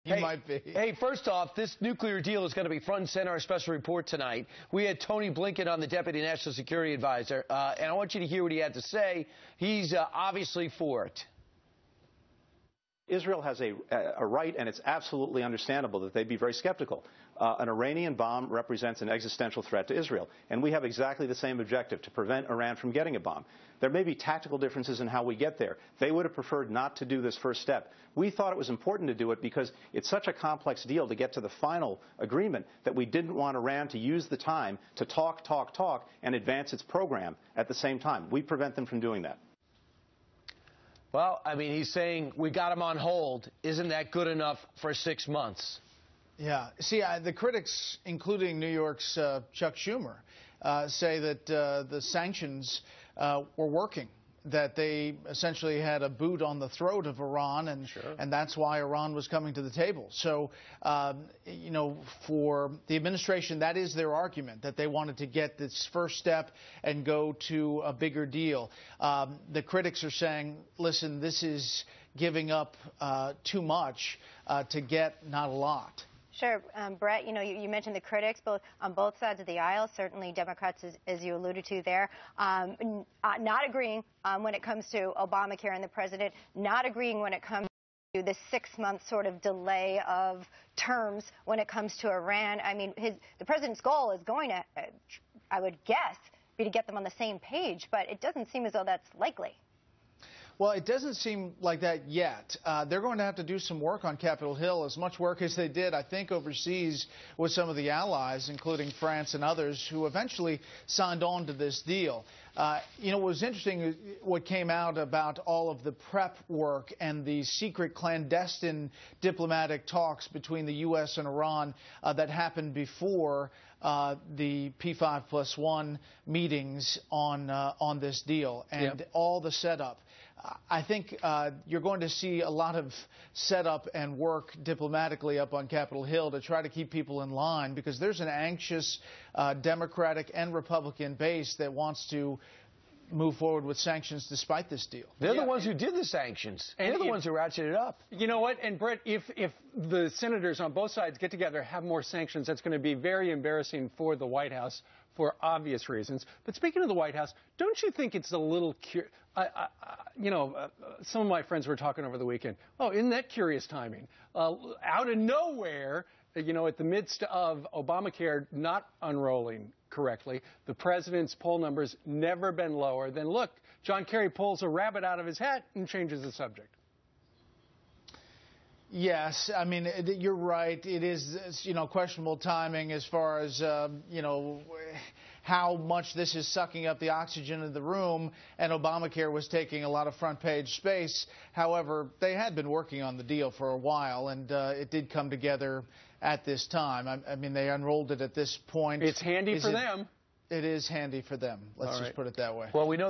He might be. Hey, first off, this nuclear deal is going to be front and center our special report tonight. We had Tony Blinken on, the Deputy National Security Advisor, and I want you to hear what he had to say. He's obviously for it. Israel has a right, and it's absolutely understandable that they'd be very skeptical. An Iranian bomb represents an existential threat to Israel, and we have exactly the same objective, to prevent Iran from getting a bomb. There may be tactical differences in how we get there. They would have preferred not to do this first step. We thought it was important to do it because it's such a complex deal to get to the final agreement that we didn't want Iran to use the time to talk, and advance its program at the same time. We prevent them from doing that. Well, I mean, he's saying we got him on hold. Isn't that good enough for 6 months? Yeah. See, the critics, including New York's Chuck Schumer, say that the sanctions were working, that they essentially had a boot on the throat of Iran, and that's why Iran was coming to the table. So, you know, for the administration, that is their argument, that they wanted to get this first step and go to a bigger deal. The critics are saying, listen, this is giving up too much to get not a lot. Sure. Brett, you know, you mentioned the critics on both sides of the aisle, certainly Democrats, as you alluded to there, not agreeing when it comes to Obamacare and the president, not agreeing when it comes to the 6-month sort of delay of terms when it comes to Iran. I mean, the president's goal is going to, I would guess, be to get them on the same page, but it doesn't seem as though that's likely. Well, it doesn't seem like that yet. They're going to have to do some work on Capitol Hill, as much work as they did, I think, overseas with some of the allies, including France and others, who eventually signed on to this deal. You know, what was interesting, what came out about all of the prep work and the secret clandestine diplomatic talks between the U.S. and Iran that happened before the P5+1 meetings on this deal, and all the setup. I think you're going to see a lot of setup and work diplomatically up on Capitol Hill to try to keep people in line, because there's an anxious Democratic and Republican base that wants to move forward with sanctions despite this deal. They're the ones who did the sanctions. They're the ones who ratcheted it up. You know what? And, Brett, if the senators on both sides get together, have more sanctions, that's going to be very embarrassing for the White House for obvious reasons. But speaking of the White House, don't you think it's a little you know, some of my friends were talking over the weekend, oh, isn't that curious timing? Out of nowhere, you know, at the midst of Obamacare not unrolling correctly, the president's poll numbers never been lower. Then look, John Kerry pulls a rabbit out of his hat and changes the subject. Yes, I mean, you're right. It is, you know, questionable timing as far as, you know, how much this is sucking up the oxygen in the room, and Obamacare was taking a lot of front page space. However, they had been working on the deal for a while, and it did come together at this time. I mean, they unrolled it at this point. It's handy for them. It is handy for them. Let's just put it that way. Well, we know